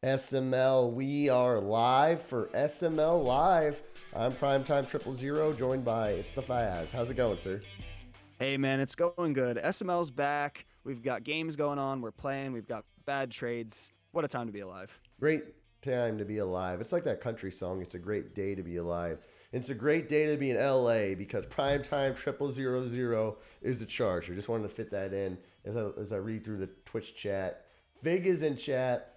SML. We are live for SML Live. I'm Primetime Triple Zero, joined by It's the Faz. How's it going, sir? Hey man, it's going good. SML's back. We've got games going on. We're playing. We've got bad trades. What a time to be alive. Great time to be alive. It's like that country song. It's a great day to be alive. It's a great day to be in LA because Primetime Triple Zero Zero is the charge. I just wanted to fit that in as I read through the Twitch chat. Fig is in chat.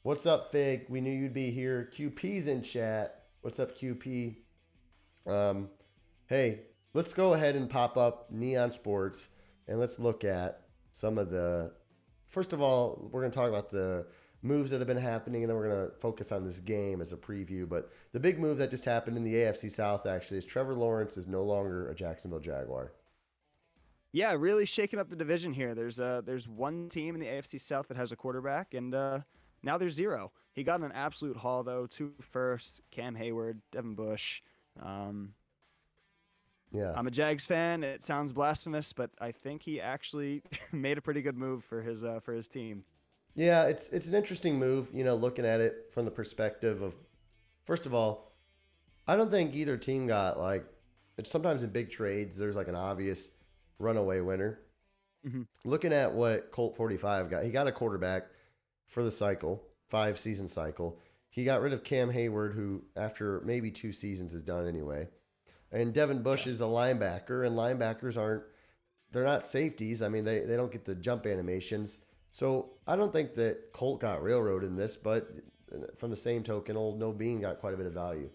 What's up, Fig? We knew you'd be here. QP's in chat. What's up, QP? Um, hey, let's go ahead and pop up Neon Sports and let's look at some of the. First of all, we're going to talk about the moves that have been happening, and then we're going to focus on this game as a preview. But the big move that just happened in the AFC South actually is Trevor Lawrence is no longer a Jacksonville Jaguar. Yeah, really shaking up the division here. There's one team in the AFC South that has a quarterback, and now there's zero. He got an absolute haul though. 2 firsts, Cam Hayward, Devin Bush. Um, Yeah. I'm a Jags fan. It sounds blasphemous, but I think he actually made a pretty good move for his team. Yeah, it's an interesting move, looking at it from the perspective of, first of all, I don't think either team got like, it's sometimes in big trades, there's like an obvious runaway winner. hmm Looking at what Colt 45 got, he got a quarterback for the cycle, 5 season cycle. He got rid of Cam Hayward, who after maybe 2 seasons is done anyway. And Devin Bush Yeah. is a linebacker, and linebackers they're not safeties. I mean, they don't get the jump animations. So I don't think that Colt got railroaded in this, but from the same token, old No Bean got quite a bit of value.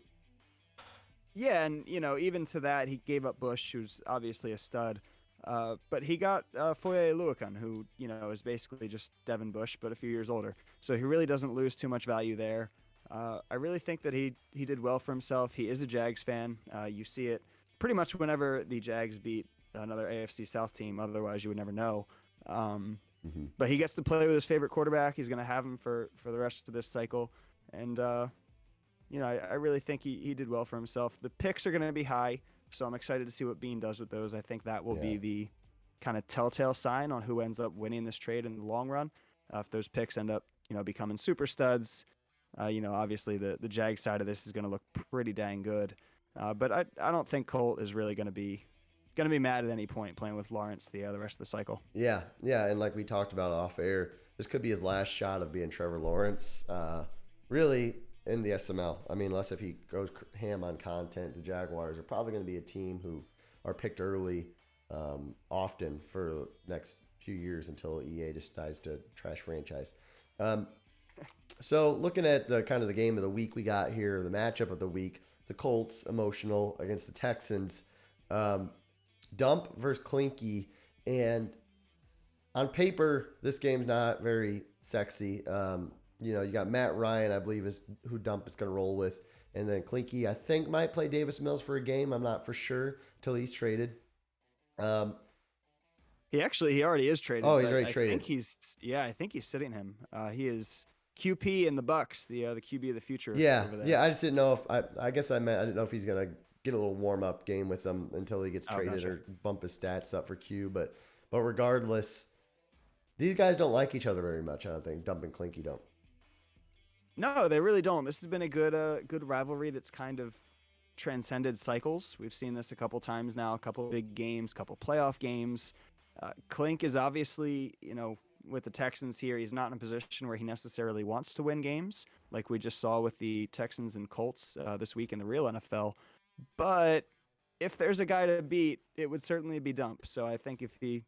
Yeah, and even to that, he gave up Bush, who's obviously a stud. But he got Foye Luakan, who is basically just Devin Bush, but a few years older. So he really doesn't lose too much value there. I really think that he did well for himself. He is a Jags fan. You see it pretty much whenever the Jags beat another AFC South team. Otherwise, you would never know. Um, Hmm. but he gets to play with his favorite quarterback. He's going to have him for the rest of this cycle, and I really think he did well for himself. The picks are going to be high, so I'm excited to see what Bean does with those. I think that will Yeah. be the kind of telltale sign on who ends up winning this trade in the long run. If those picks end up, becoming super studs, obviously the Jag side of this is going to look pretty dang good. But I don't think Colt is really going to be mad at any point playing with Lawrence the rest of the cycle. Yeah, yeah, and like we talked about off air, this could be his last shot of being Trevor Lawrence. Really in the SML. I mean, unless if he goes ham on content, the Jaguars are probably going to be a team who are picked early, often for the next few years until EA decides to trash franchise. Um, so looking at the kind of the game of the week we got here, the matchup of the week, the Colts emotional against the Texans. Um, Dump versus Clinky, and on paper, this game's not very sexy. You got Matt Ryan, I believe, is who Dump is going to roll with, and then Clinky, I think, might play Davis Mills for a game. I'm not for sure till he's traded. Um, He already is traded. oh, So he's already I traded. think I think he's sitting him. He is QP in the Bucks, the QB of the future Yeah, over there. yeah. I just didn't know if I guess I didn't know if he's gonna get a little warm up game with them until he gets Oh, traded gotcha. or bump his stats up for Q. But regardless, these guys don't like each other very much. I don't think Dump and Clinky don't. No, they really don't. This has been a good rivalry that's kind of transcended cycles. We've seen this a couple times now, a couple big games, couple playoff games. Clink is obviously, with the Texans here, he's not in a position where he necessarily wants to win games, like we just saw with the Texans and Colts this week in the real NFL. But if there's a guy to beat, it would certainly be Dump. So I think if he,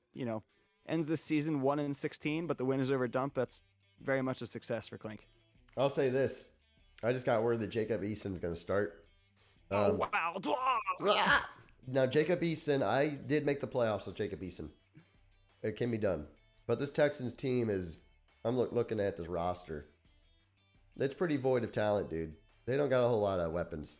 ends this season 1-16, but the win is over Dump, that's very much a success for Clink. I'll say this: I just got word that Jacob Eason's gonna start. Oh Um, wow! now Jacob Eason, I did make the playoffs with Jacob Eason. It can be done, but this Texans team is. I'm looking at this roster. It's pretty void of talent, dude. They don't got a whole lot of weapons.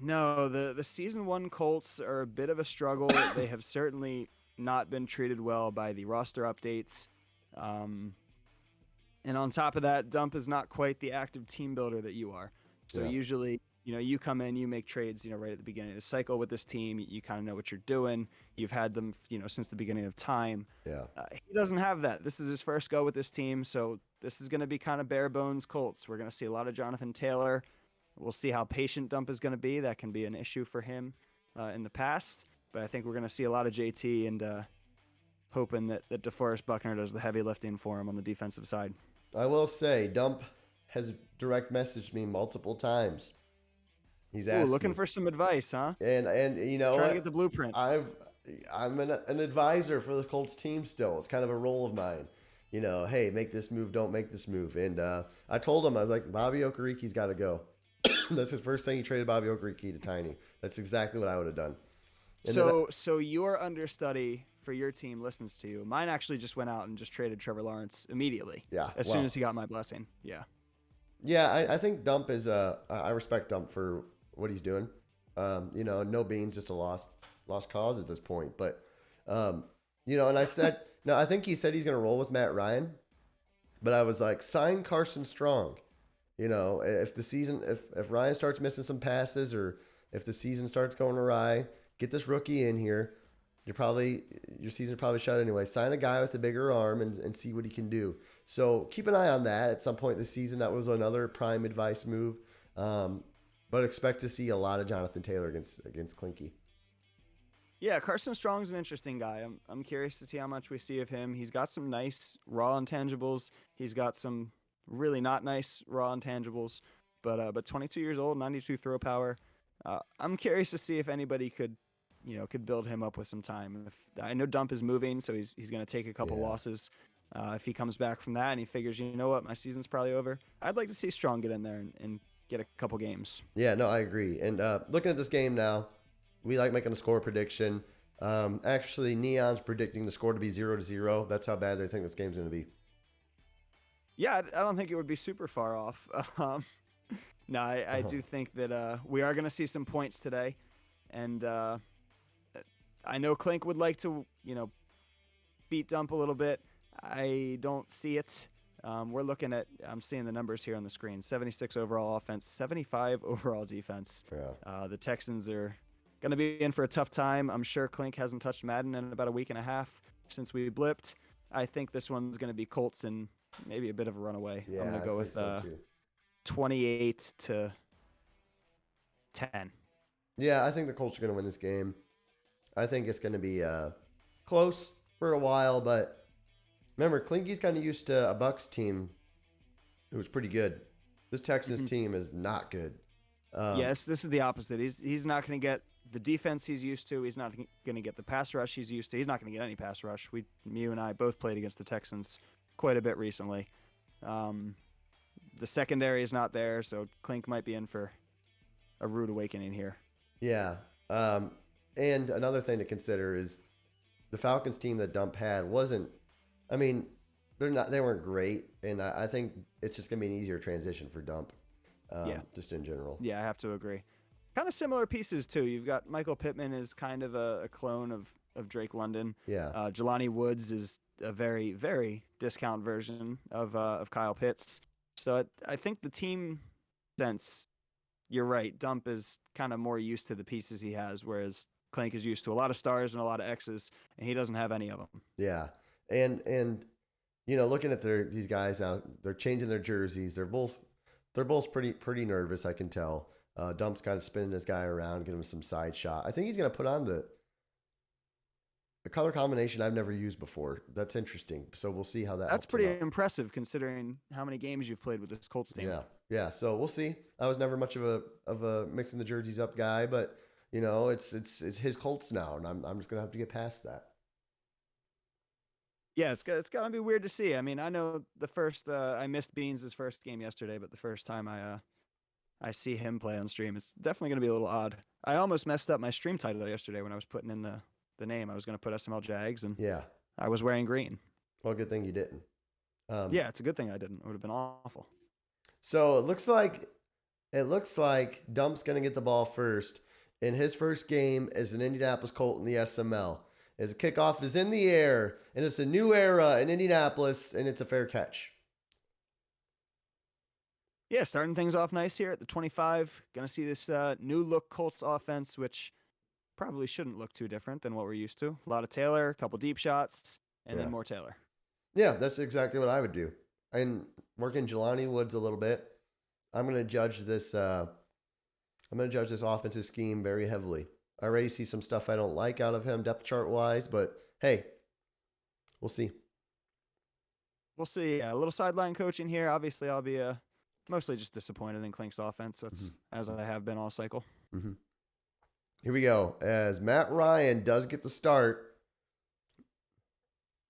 No, the season one Colts are a bit of a struggle. They have certainly not been treated well by the roster updates. Um, and on top of that, Dump is not quite the active team builder that you are. So Yeah. usually, you come in, you make trades, right at the beginning of the cycle with this team. You kind of know what you're doing. You've had them, since the beginning of time. Yeah. He doesn't have that. This is his first go with this team, so this is going to be kind of bare bones Colts. We're going to see a lot of Jonathan Taylor. We'll see how patient Dump is going to be. That can be an issue for him in the past, but I think we're going to see a lot of JT and hoping that DeForest Buckner does the heavy lifting for him on the defensive side. I will say, Dump has direct messaged me multiple times. He's asked looking me, for some advice, huh? and trying to get the blueprint. I'm an advisor for the Colts team still. It's kind of a role of mine. Hey, make this move, don't make this move. And I told him, I was like, Bobby Okeriki's got to go. That's his first thing. He traded Bobby Okereke to Tiny. That's exactly what I would have done. And so your understudy for your team listens to you. Mine actually just went out and just traded Trevor Lawrence immediately. Yeah. As soon as he got my blessing. Yeah. Yeah, I think Dump is I respect Dump for what he's doing. No Beans, just a lost cause at this point. But and I said no, I think he said he's gonna roll with Matt Ryan. But I was like, sign Carson Strong. If the season if Ryan starts missing some passes or if the season starts going awry, get this rookie in here. Your season's probably shut anyway. Sign a guy with a bigger arm and see what he can do. So keep an eye on that at some point this season. That was another prime advice move. But expect to see a lot of Jonathan Taylor against Clinky. Yeah, Carson Strong's an interesting guy. I'm curious to see how much we see of him. He's got some nice raw intangibles. He's got some really not nice raw intangibles. But 22 years old, 92 throw power. I'm curious to see if anybody could build him up with some time. I know Dump is moving, so he's going to take a couple losses. If he comes back from that and he figures, my season's probably over, I'd like to see Strong get in there and get a couple games. Yeah, no, I agree. And looking at this game now, we like making a score prediction. Actually, Neon's predicting the score to be 0-0. That's how bad they think this game's going to be. Yeah, I don't think it would be super far off. No, I do think that we are going to see some points today. And I know Clink would like to, beat Dump a little bit. I don't see it. I'm seeing the numbers here on the screen. 76 overall offense, 75 overall defense. Yeah. The Texans are going to be in for a tough time. I'm sure Clink hasn't touched Madden in about a week and a half since we blipped. I think this one's going to be Colts and maybe a bit of a runaway. Yeah, I'm going to go with so 28-10. Yeah, I think the Colts are going to win this game. I think it's going to be close for a while, but remember, Clinky's kind of used to a Bucs team who was pretty good. This Texans team is not good. Yes, this is the opposite. He's not going to get the defense he's used to. He's not going to get the pass rush he's used to. He's not going to get any pass rush. You and I both played against the Texans quite a bit recently. The secondary is not there, so Clink might be in for a rude awakening here. Yeah. And another thing to consider is the Falcons team that Dump had wasn't, they weren't great. And I think it's just going to be an easier transition for Dump. Just in general. Yeah, I have to agree. Kind of similar pieces too. You've got Michael Pittman is kind of a clone of Drake London. Yeah. Jelani Woods is a very, very discount version of Kyle Pitts. So I think the team sense, you're right. Dump is kind of more used to the pieces he has, whereas Clank is used to a lot of stars and a lot of X's, and he doesn't have any of them. Yeah, and looking at these guys now, they're changing their jerseys. They're both pretty nervous. I can tell. Dump's kind of spinning this guy around, getting him some side shot. I think he's going to put on the color combination I've never used before. That's interesting. So we'll see how that. That's pretty impressive considering how many games you've played with this Colts team. Yeah. So we'll see. I was never much of a mixing the jerseys up guy, but it's his Colts now, and I'm just gonna have to get past that. Yeah, it's gonna be weird to see. I mean, I know the first I missed Beans' first game yesterday, but the first time I see him play on stream, it's definitely gonna be a little odd. I almost messed up my stream title yesterday when I was putting in the name. I was gonna put SML Jags, and I was wearing green. Well, good thing you didn't. Yeah, it's a good thing I didn't. It would have been awful. So it looks like Dump's gonna get the ball first in his first game as an Indianapolis Colt in the SML. As a kickoff is in the air, and it's a new era in Indianapolis, and it's a fair catch. Yeah, starting things off nice here at the 25. Gonna see this new look Colts offense, which probably shouldn't look too different than what we're used to. A lot of Taylor, a couple deep shots, and Yeah. then more Taylor. Yeah, that's exactly what I would do. And working Jelani Woods a little bit, I'm going to judge this. I'm going to judge this offensive scheme very heavily. I already see some stuff I don't like out of him depth chart wise, but hey, we'll see. We'll see. Yeah, a little sideline coaching here. Obviously, I'll be mostly just disappointed in Klink's offense. That's as I have been all cycle. Mm-hmm. Here we go. As Matt Ryan does get the start.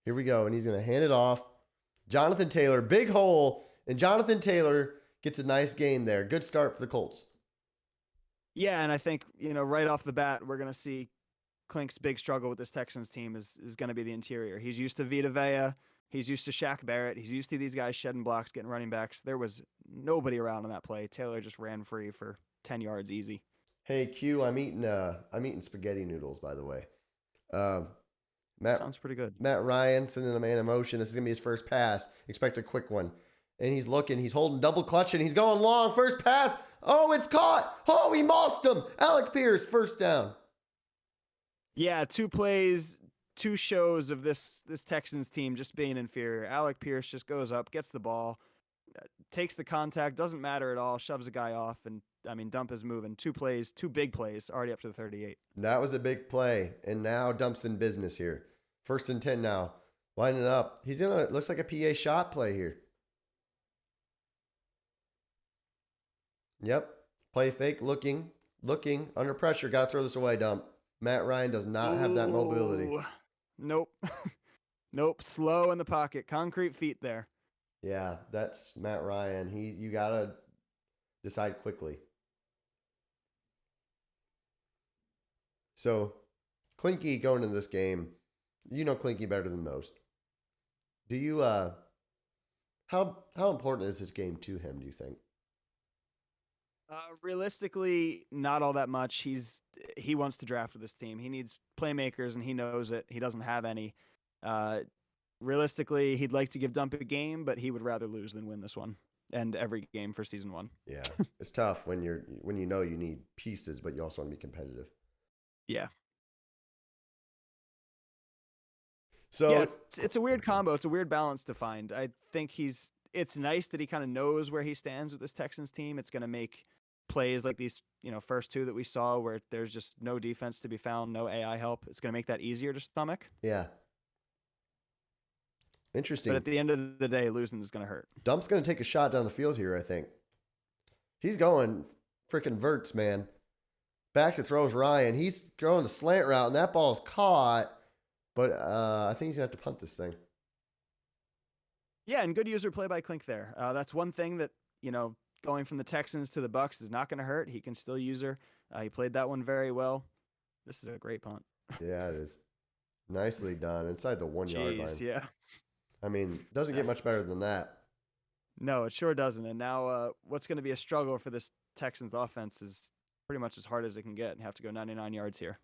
Here we go. And he's going to hand it off. Jonathan Taylor, big hole. And Jonathan Taylor gets a nice gain there. Good start for the Colts. Yeah, and I think, right off the bat, we're going to see Klink's big struggle with this Texans team is going to be the interior. He's used to Vita Vea. He's used to Shaq Barrett. He's used to these guys shedding blocks, getting running backs. There was nobody around on that play. Taylor just ran free for 10 yards easy. Hey Q, I'm eating spaghetti noodles, by the way. Sounds pretty good. Matt Ryan sending a man in motion. This is gonna be his first pass. Expect a quick one. And he's looking. He's holding double clutching. He's going long. First pass. Oh, it's caught. Oh, he mossed him. Alec Pierce, first down. Yeah, 2 plays, 2 shows of this Texans team just being inferior. Alec Pierce just goes up, gets the ball, takes the contact, doesn't matter at all, shoves a guy off, and Dump is moving. 2 plays, 2 big plays, already up to the 38. That was a big play, and now Dump's in business here. 1st and 10 now. Lining it up. He's gonna looks like a PA shot play here. Yep. Play fake, looking, under pressure. Got to throw this away, Dump. Matt Ryan does not have that mobility. Nope. Nope. Slow in the pocket. Concrete feet there. Yeah, that's Matt Ryan. You got to decide quickly. So, Klinke going into this game, you know Klinke better than most. Do you how important is this game to him, do you think? Realistically, not all that much. He wants to draft with this team. He needs playmakers, and he knows it. He doesn't have any. Realistically, he'd like to give Dump a game, but he would rather lose than win this one and every game for season 1. Yeah, it's tough when you know you need pieces, but you also want to be competitive. Yeah. So yeah, it's a weird combo. It's a weird balance to find. I think it's nice that he kind of knows where he stands with this Texans team. It's going to make plays like these, first 2 that we saw where there's just no defense to be found, no AI help. It's going to make that easier to stomach. Yeah. Interesting. But at the end of the day, losing is going to hurt. Dump's going to take a shot down the field here, I think. He's going freaking verts, man. Back to throws Ryan. He's throwing the slant route, and that ball's caught. But I think he's going to have to punt this thing. Yeah, and good user play by Klink there. That's one thing that, going from the Texans to the Bucs is not going to hurt. He can still use her. He played that one very well. This is a great punt. Yeah, it is. Nicely done. Inside the 1 yard line. Yeah. Doesn't get much better than that. No, it sure doesn't. And now what's going to be a struggle for this Texans offense is pretty much as hard as it can get and have to go 99 yards here.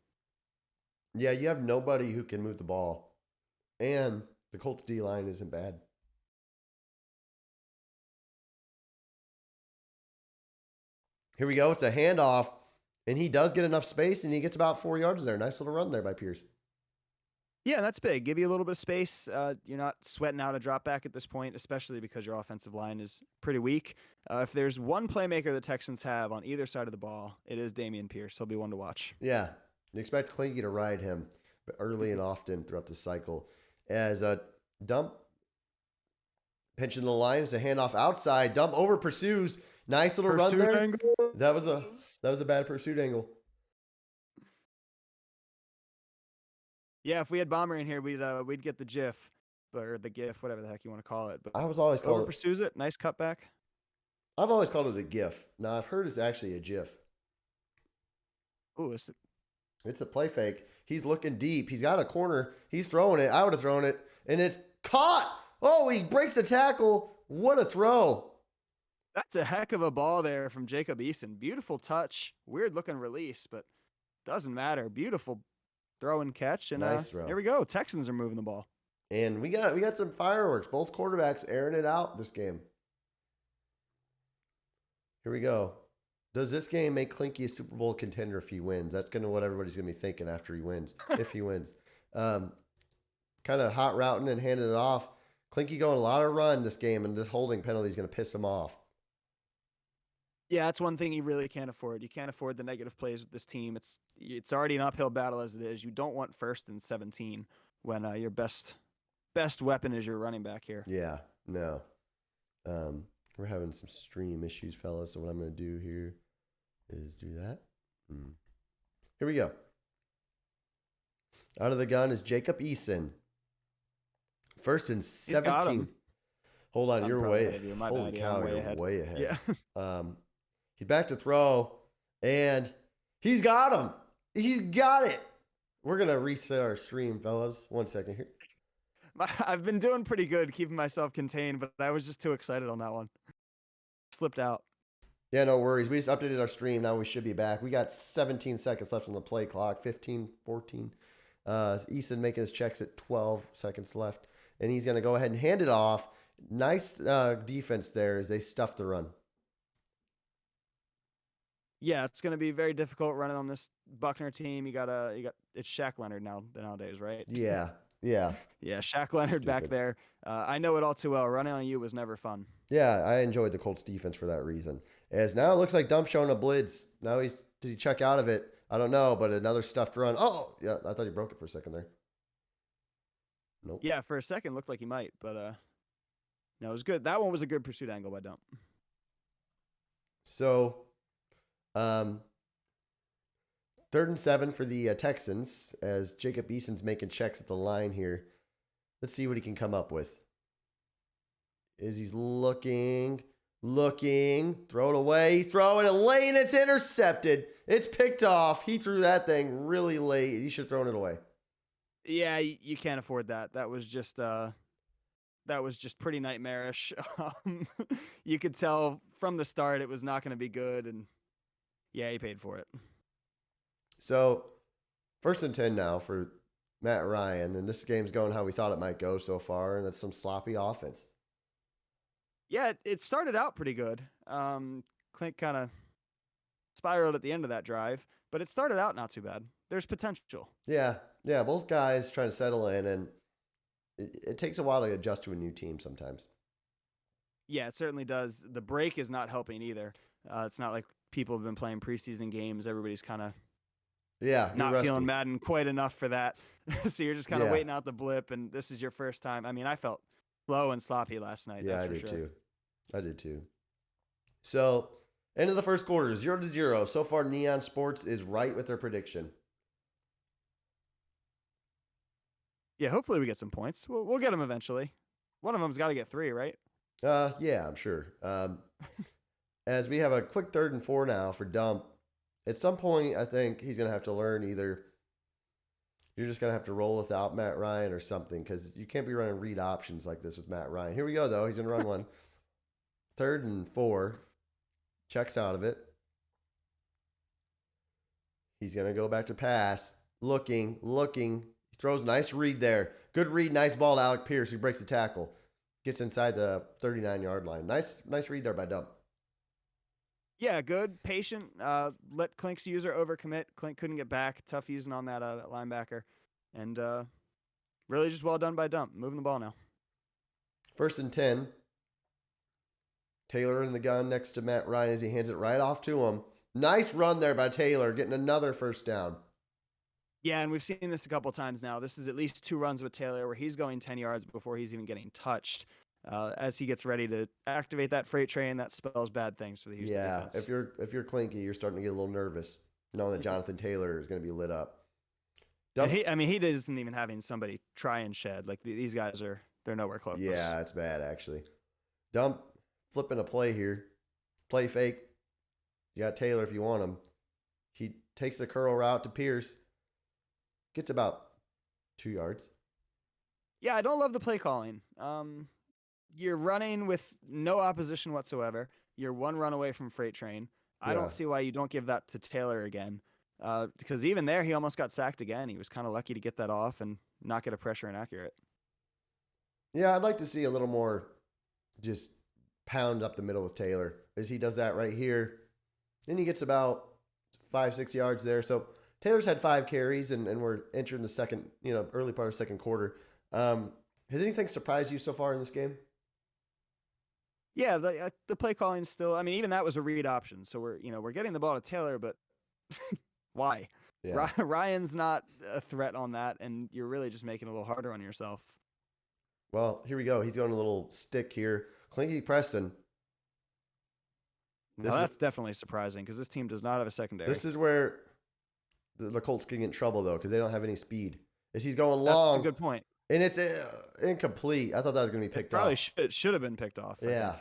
Yeah, you have nobody who can move the ball. And the Colts D-line isn't bad. Here we go. It's a handoff, and he does get enough space, and he gets about 4 yards there. Nice little run there by Pierce. Yeah, that's big. Give you a little bit of space. You're not sweating out a drop back at this point, especially because your offensive line is pretty weak. If there's one playmaker the Texans have on either side of the ball, it is Dameon Pierce. He'll be one to watch. Yeah, you expect Klinke to ride him early and often throughout the cycle. As Dump pinching the line, it's a handoff outside. Dump over pursues. Nice little run there. Angle. That was a bad pursuit angle. Yeah, if we had Bomber in here, we'd get the GIF or the GIF, whatever the heck you want to call it. But I was always called over pursues it. Nice cutback. I've always called it a GIF. Now I've heard it's actually a GIF. Ooh, it's a play fake. He's looking deep. He's got a corner. He's throwing it. I would have thrown it, and it's caught. Oh, he breaks the tackle. What a throw! That's a heck of a ball there from Jacob Eason. Beautiful touch. Weird looking release, but doesn't matter. Beautiful throw and catch, and nice throw. Here we go. Texans are moving the ball, and we got some fireworks. Both quarterbacks airing it out this game. Here we go. Does this game make Clinky a Super Bowl contender if he wins? That's kind of what everybody's going to be thinking after he wins, if he wins. Kind of hot routing and handing it off. Clinky going a lot of run this game, and this holding penalty is going to piss him off. Yeah, that's one thing you really can't afford. You can't afford the negative plays with this team. It's already an uphill battle as it is. You don't want 1st and 17 when your best weapon is your running back here. Yeah, no. We're having some stream issues, fellas. So what I'm going to do here is do that. Here we go. Out of the gun is Jacob Eason. 1st and 17. Hold on, you're way ahead. Holy cow, you're way ahead. Yeah. He's back to throw, and he's got him. He's got it. We're going to reset our stream, fellas. 1 second here. I've been doing pretty good keeping myself contained, but I was just too excited on that one. Slipped out. Yeah, no worries. We just updated our stream. Now we should be back. We got 17 seconds left on the play clock. 15, 14. Eason making his checks at 12 seconds left. And he's going to go ahead and hand it off. Nice defense there as they stuff the run. Yeah, it's going to be very difficult running on this Buckner team. You got it's Shaq Leonard nowadays, right? Yeah. Yeah, Shaq Leonard back there. I know it all too well. Running on you was never fun. Yeah, I enjoyed the Colts defense for that reason. As now it looks like Dump showing a blitz. Now did he check out of it? I don't know, but another stuffed run. Oh, yeah, I thought he broke it for a second there. Nope. Yeah, for a second looked like he might, but no, it was good. That one was a good pursuit angle by Dump. So, 3rd and 7 for the Texans as Jacob Eason's making checks at the line here. Let's see what he can come up with. He's looking, throw it away, he's throwing it late, and it's intercepted. It's picked off. He threw that thing really late. He should have thrown it away. Yeah, you can't afford that. That was just pretty nightmarish. You could tell from the start it was not going to be good, and yeah, he paid for it. So, 1st and 10 now for Matt Ryan, and this game's going how we thought it might go so far, and it's some sloppy offense. Yeah, it started out pretty good. Clint kind of spiraled at the end of that drive, but it started out not too bad. There's potential. Yeah, both guys trying to settle in, and it takes a while to adjust to a new team sometimes. Yeah, it certainly does. The break is not helping either. It's not like people have been playing preseason games. Everybody's kind of not feeling Madden quite enough for that. So you're just kind of waiting out the blip, and this is your first time. I mean, I felt slow and sloppy last night. Yeah, I did too. So, end of the first quarter, 0-0. So far, Neon Sports is right with their prediction. Yeah, hopefully we get some points. We'll get them eventually. One of them's got to get 3, right? Yeah, I'm sure. As we have a quick 3rd and 4 now for Dump. At some point, I think he's going to have to learn either you're just going to have to roll without Matt Ryan or something, because you can't be running read options like this with Matt Ryan. Here we go, though. He's going to run one. 3rd and 4. Checks out of it. He's going to go back to pass. Looking. He throws a nice read there. Good read, nice ball to Alec Pierce, who breaks the tackle. Gets inside the 39-yard line. Nice read there by Dump. Yeah, good, patient. Let Clink's user overcommit. Clink couldn't get back. Tough using on that linebacker. And really just well done by Dump. Moving the ball now. 1st and 10. Taylor in the gun next to Matt Ryan as he hands it right off to him. Nice run there by Taylor, getting another first down. Yeah, and we've seen this a couple times now. This is at least 2 runs with Taylor where he's going 10 yards before he's even getting touched. As he gets ready to activate that freight train, that spells bad things for the Houston defense. If you're Clinky, you're starting to get a little nervous knowing that Jonathan Taylor is going to be lit up. He isn't even having somebody try and shed. Like these guys they're nowhere close. Yeah, it's bad actually. Dump flipping a play here, play fake. You got Taylor if you want him. He takes the curl route to Pierce, gets about 2 yards. Yeah, I don't love the play calling. You're running with no opposition whatsoever. You're 1 run away from freight train. I don't see why you don't give that to Taylor again. Because even there, he almost got sacked again. He was kind of lucky to get that off and not get a pressure inaccurate. Yeah, I'd like to see a little more just pound up the middle with Taylor. As he does that right here, then he gets about 5-6 yards there. So Taylor's had 5 carries, and we're entering the second, early part of the second quarter. Has anything surprised you so far in this game? Yeah, the play calling still. I mean, even that was a read option. So we're getting the ball to Taylor, but why? Yeah. Ryan's not a threat on that, and you're really just making it a little harder on yourself. Well, here we go. He's going a little stick here. Clinky Preston. Now that's definitely surprising because this team does not have a secondary. This is where the Colts can get in trouble, though, because they don't have any speed. As he's going long. That's a good point. And it's incomplete. I thought that was going to be picked off. Probably should have been picked off. Yeah.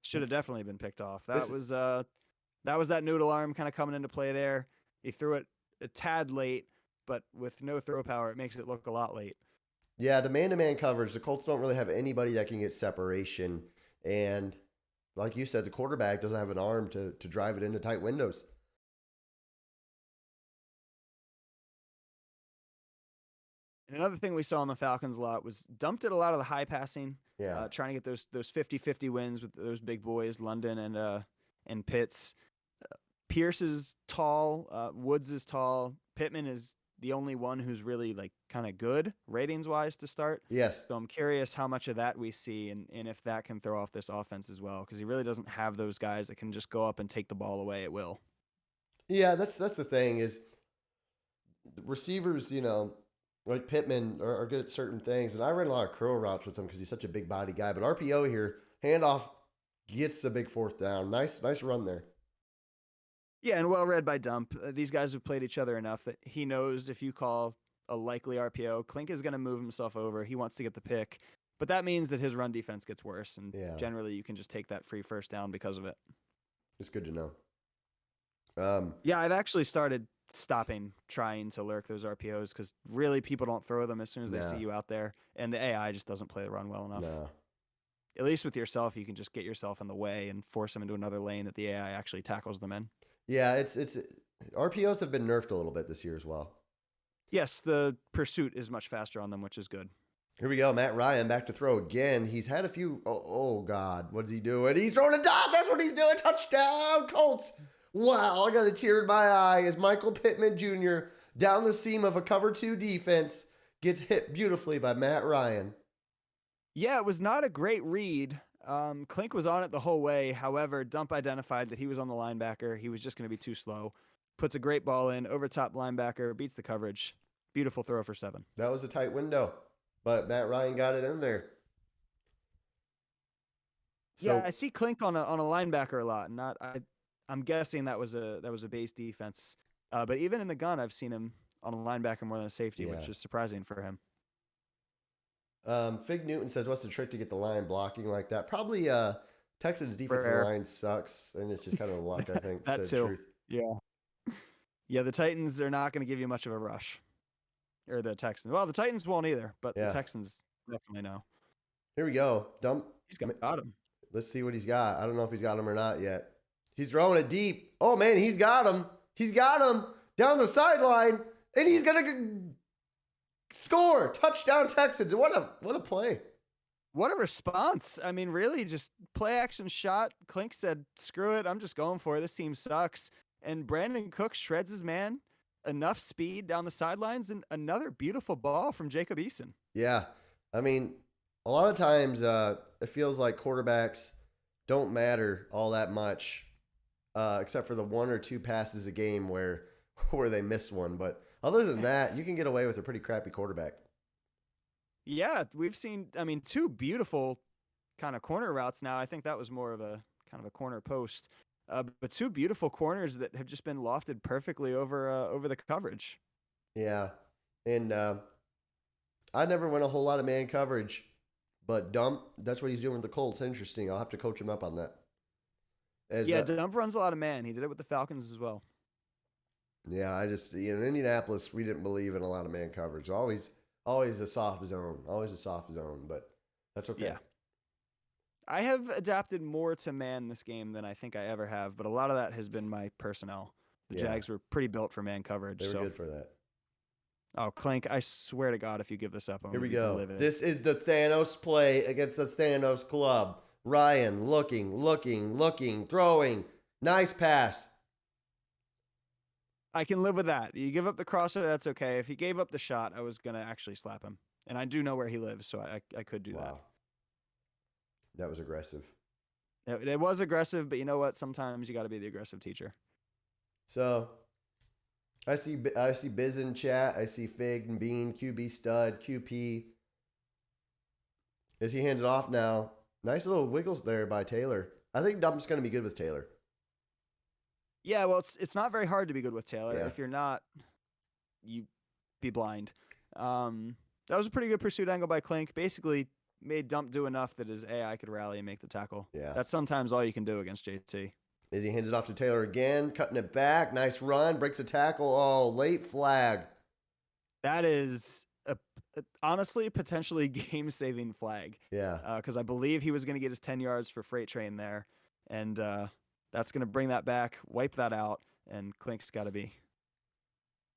Should have definitely been picked off. That was that noodle arm kind of coming into play there. He threw it a tad late, but with no throw power, it makes it look a lot late. Yeah, the man-to-man coverage, the Colts don't really have anybody that can get separation. And like you said, the quarterback doesn't have an arm to drive it into tight windows. Another thing we saw on the Falcons a lot was Dump did a lot of the high passing, Yeah. trying to get those 50-50 wins with those big boys, London and Pitts. Pierce is tall, Woods is tall, Pittman is the only one who's really like kind of good ratings wise to start. Yes. So I'm curious how much of that we see and if that can throw off this offense as well, because he really doesn't have those guys that can just go up and take the ball away at will. Yeah, that's the thing is receivers, like Pittman are good at certain things. And I ran a lot of curl routes with him because he's such a big body guy. But RPO here, handoff gets a big 4th down. Nice run there. Yeah, and well read by Dump. These guys have played each other enough that he knows if you call a likely RPO, Klink is going to move himself over. He wants to get the pick. But that means that his run defense gets worse. And generally you can just take that free first down because of it. It's good to know. Yeah, I've actually started stopping trying to lurk those RPOs because really people don't throw them as soon as they see you out there. And the AI just doesn't play the run well enough. No. At least with yourself, you can just get yourself in the way and force them into another lane that the AI actually tackles them in. Yeah, it's RPOs have been nerfed a little bit this year as well. Yes, the pursuit is much faster on them, which is good. Here we go. Matt Ryan back to throw again. He's had a few. Oh God. What is he doing? He's throwing a dot. That's what he's doing. Touchdown, Colts. Wow. I got a tear in my eye as Michael Pittman Jr. down the seam of a cover 2 defense gets hit beautifully by Matt Ryan. Yeah, it was not a great read. Klink was on it the whole way. However, Dump identified that he was on the linebacker. He was just going to be too slow. Puts a great ball in, over top linebacker, beats the coverage. Beautiful throw for 7. That was a tight window, but Matt Ryan got it in there. So, yeah, I see Klink on a linebacker a lot. I'm guessing that was a base defense. But even in the gun, I've seen him on a linebacker more than a safety, which is surprising for him. Fig Newton says, what's the trick to get the line blocking like that? Probably Texans defensive line sucks, and it's just kind of luck, I think. That too. Truth. Yeah. Yeah, the Titans are not going to give you much of a rush. Or the Texans. Well, the Titans won't either, but the Texans definitely know. Here we go. Dump. He's got him. Let's see what he's got. I don't know if he's got him or not yet. He's throwing it deep. Oh, man, he's got him. He's got him down the sideline, and he's going to score. Touchdown, Texans. What a play. What a response. I mean, really just play action shot. Klink said, screw it. I'm just going for it. This team sucks. And Brandon Cook shreds his man. Enough speed down the sidelines, and another beautiful ball from Jacob Eason. Yeah. I mean, a lot of times it feels like quarterbacks don't matter all that much, except for the 1 or 2 passes a game where they miss one. But other than that, you can get away with a pretty crappy quarterback. Yeah, we've seen, 2 beautiful kind of corner routes now. I think that was more of a kind of a corner post. But 2 beautiful corners that have just been lofted perfectly over the coverage. Yeah, and I never went a whole lot of man coverage, but Dump, that's what he's doing with the Colts. Interesting. I'll have to coach him up on that. Dump runs a lot of man. He did it with the Falcons as well. Yeah, in Indianapolis, we didn't believe in a lot of man coverage. Always a soft zone. But that's okay. Yeah. I have adapted more to man this game than I think I ever have, but a lot of that has been my personnel. The Jags were pretty built for man coverage. They were good for that. Oh, Klink, I swear to God, if you give this up, Here we go. This is the Thanos play against the Thanos club. Ryan looking, throwing. Nice pass. I can live with that. You give up the crosser, that's okay. If he gave up the shot, I was gonna actually slap him, and I do know where he lives, so I could do Wow. That was aggressive. that. It was aggressive, but you know what? Sometimes you got to be the aggressive teacher. So I see Biz in chat. I see Fig and Bean, QB stud, QP. As he hands it off now, nice little wiggles there by Taylor. I think Dump's going to be good with Taylor. Yeah, well, it's not very hard to be good with Taylor. Yeah. If you're not, you be blind. That was a pretty good pursuit angle by Klink. Basically, made Dump do enough that his AI could rally and make the tackle. Yeah. That's sometimes all you can do against JT. As he hands it off to Taylor again, cutting it back. Nice run, breaks a tackle. Oh, late flag. That is honestly potentially game-saving flag. Yeah. Because I believe he was going to get his 10 yards for freight train there, and that's going to bring that back, wipe that out, and Klink's got to be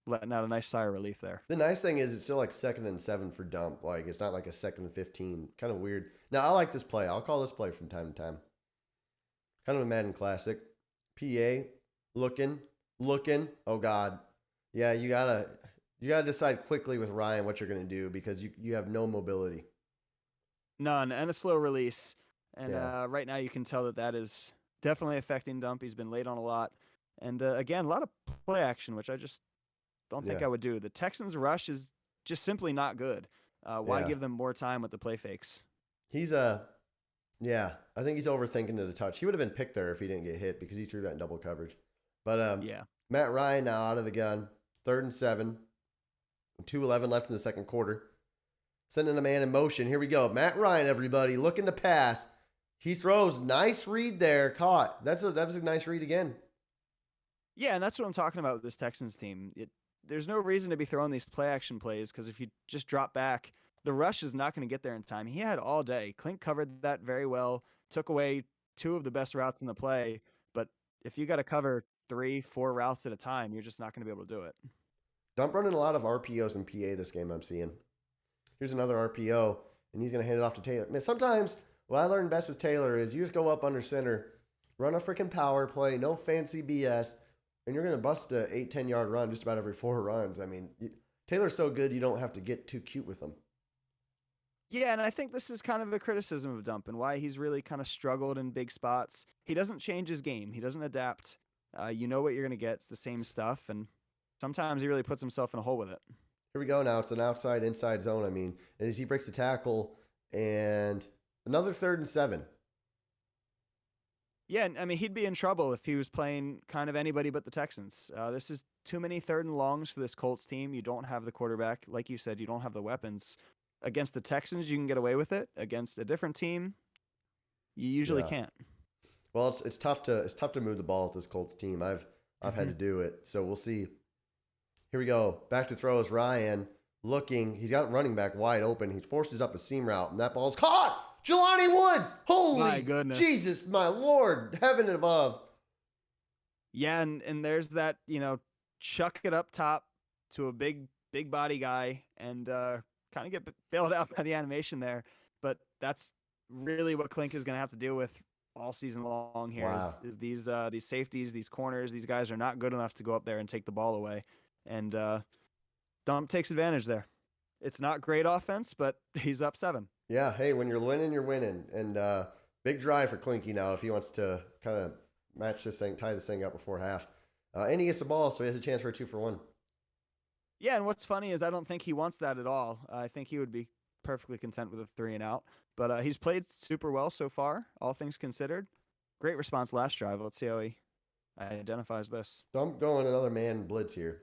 letting out a nice sigh of relief there. The nice thing is it's still like 2nd and 7 for Dump. Like it's not like a 2nd and 15. Kind of weird. Now I like this play. I'll call this play from time to time. Kind of a Madden classic. PA looking. Oh God. Yeah, you gotta decide quickly with Ryan what you're gonna do because you have no mobility. None, and a slow release. And Yeah. right now you can tell that is definitely affecting Dump. He's been late on a lot. And again, a lot of play action, which I just don't think Yeah. I would do. The Texans' rush is just simply not good. Why Yeah. give them more time with the play fakes? He's yeah, I think he's overthinking it a touch. He would have been picked there if he didn't get hit because he threw that in double coverage. But Yeah. Matt Ryan now out of the gun, 3rd and 7, 2:11 left in the second quarter. Sending a man in motion. Here we go. Matt Ryan, everybody, looking to pass. He throws. Nice read there. Caught. That was a nice read again. Yeah, and that's what I'm talking about with this Texans team. There's no reason to be throwing these play action plays because if you just drop back, the rush is not going to get there in time. He had all day. Klink covered that very well, took away 2 of the best routes in the play. But if you got to cover 3, 4 routes at a time, you're just not going to be able to do it. Dump running a lot of RPOs in PA this game I'm seeing. Here's another RPO, and he's going to hand it off to Taylor. Man, sometimes what I learned best with Taylor is you just go up under center, run a freaking power play, no fancy BS, and you're going to bust a 8-10 yard run just about every 4 runs. I mean, Taylor's so good you don't have to get too cute with him. Yeah, and I think this is kind of a criticism of Dump and why he's really kind of struggled in big spots. He doesn't change his game. He doesn't adapt. You know what you're going to get. It's the same stuff, and sometimes he really puts himself in a hole with it. Here we go now. It's an outside-inside zone, I mean. And as he breaks the tackle, and another 3rd and 7. Yeah, I mean, he'd be in trouble if he was playing kind of anybody but the Texans. This is too many 3rd and longs for this Colts team. You don't have the quarterback. Like you said, you don't have the weapons. Against the Texans, you can get away with it. Against a different team, you usually can't. Well, it's tough to move the ball with this Colts team. I've had to do it, so we'll see. Here we go. Back to throws. Ryan looking. He's got running back wide open. He forces up a seam route, and that ball's caught. Jelani Woods. Holy my goodness. Jesus, my Lord, heaven and above. Yeah, and there's that, chuck it up top to a big body guy and kind of get bailed out by the animation there. But that's really what Klink is going to have to deal with all season long here. Wow. Is these safeties, these corners, these guys are not good enough to go up there and take the ball away. And Dump takes advantage there. It's not great offense, but he's up 7. Yeah, hey, when you're winning, you're winning. And big drive for Clinky now if he wants to kind of match this thing, tie this thing up before half. And he gets the ball, so he has a chance for a 2-for-1. Yeah, and what's funny is I don't think he wants that at all. I think he would be perfectly content with a 3 and out. But he's played super well so far, all things considered. Great response last drive. Let's see how he identifies this. So I'm going another man blitz here.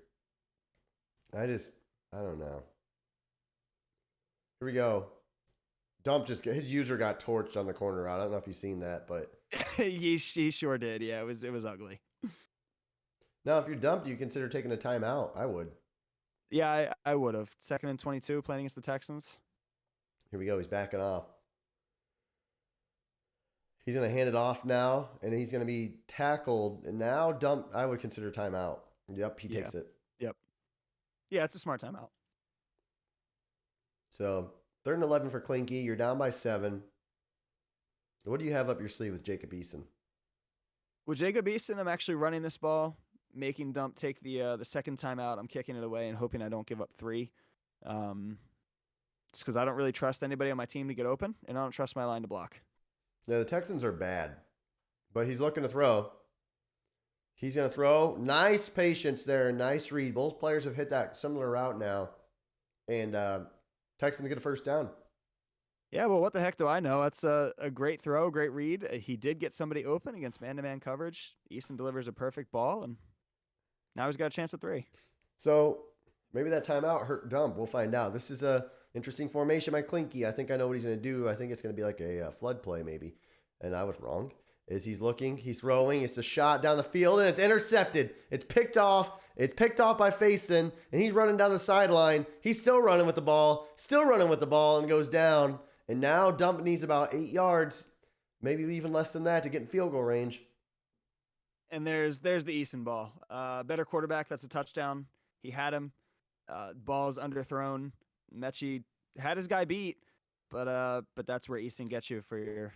I don't know. Here we go. Dump his user got torched on the corner route. I don't know if you've seen that, but he sure did. Yeah, it was ugly. Now, if you're Dump, do you consider taking a timeout? I would. Yeah, I would have. 2nd and 22 playing against the Texans. Here we go. He's backing off. He's going to hand it off now, and he's going to be tackled. And now Dump, I would consider timeout. Yep, he takes it. Yep. Yeah, it's a smart timeout. So 3rd and 11 for Clinky. You're down by 7. What do you have up your sleeve with Jacob Eason? With Jacob Eason, I'm actually running this ball, making Dump take the second time out. I'm kicking it away and hoping I don't give up 3. It's because I don't really trust anybody on my team to get open, and I don't trust my line to block. Now, the Texans are bad, but he's looking to throw. He's going to throw. Nice patience there. Nice read. Both players have hit that similar route now. And Texans get a first down. Yeah, well, what the heck do I know? That's a great throw, great read. He did get somebody open against man-to-man coverage. Easton delivers a perfect ball, and now he's got a chance at 3. So maybe that timeout hurt Dump. We'll find out. This is a interesting formation by Clinky. I think I know what he's going to do. I think it's going to be like a flood play maybe. And I was wrong. As he's looking, he's throwing. It's a shot down the field, and it's intercepted. It's picked off. It's picked off by Faison, and he's running down the sideline. He's still running with the ball, and goes down. And now Dump needs about 8 yards, maybe even less than that, to get in field goal range. And there's the Easton ball. Better quarterback. That's a touchdown. He had him. Ball's underthrown. Mechie had his guy beat, but that's where Easton gets you for your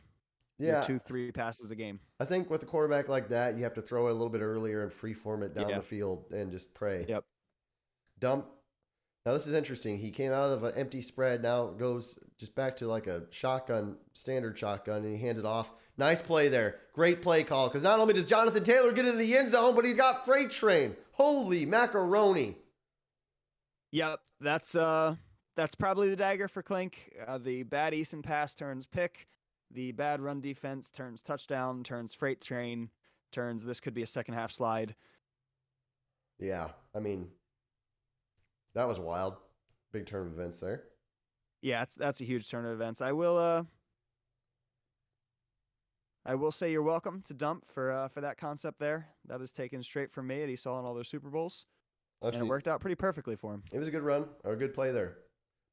2-3 passes a game. I think with a quarterback like that, you have to throw it a little bit earlier and freeform it down the field and just pray. Yep. Dump. Now, this is interesting. He came out of an empty spread. Now goes just back to like a shotgun, standard shotgun, and he hands it off. Nice play there. Great play call, because not only does Jonathan Taylor get into the end zone, but he's got Freight Train. Holy macaroni. Yep, that's probably the dagger for Clink. The bad Easton pass turns pick. The bad run defense turns touchdown, turns Freight Train, turns this could be a second half slide. Yeah, I mean, that was wild. Big turn of events there. Yeah, that's a huge turn of events. I will say you're welcome to Dump for that concept there. That is taken straight from me, and he saw in all those Super Bowls. And it worked out pretty perfectly for him. It was a good run, or a good play there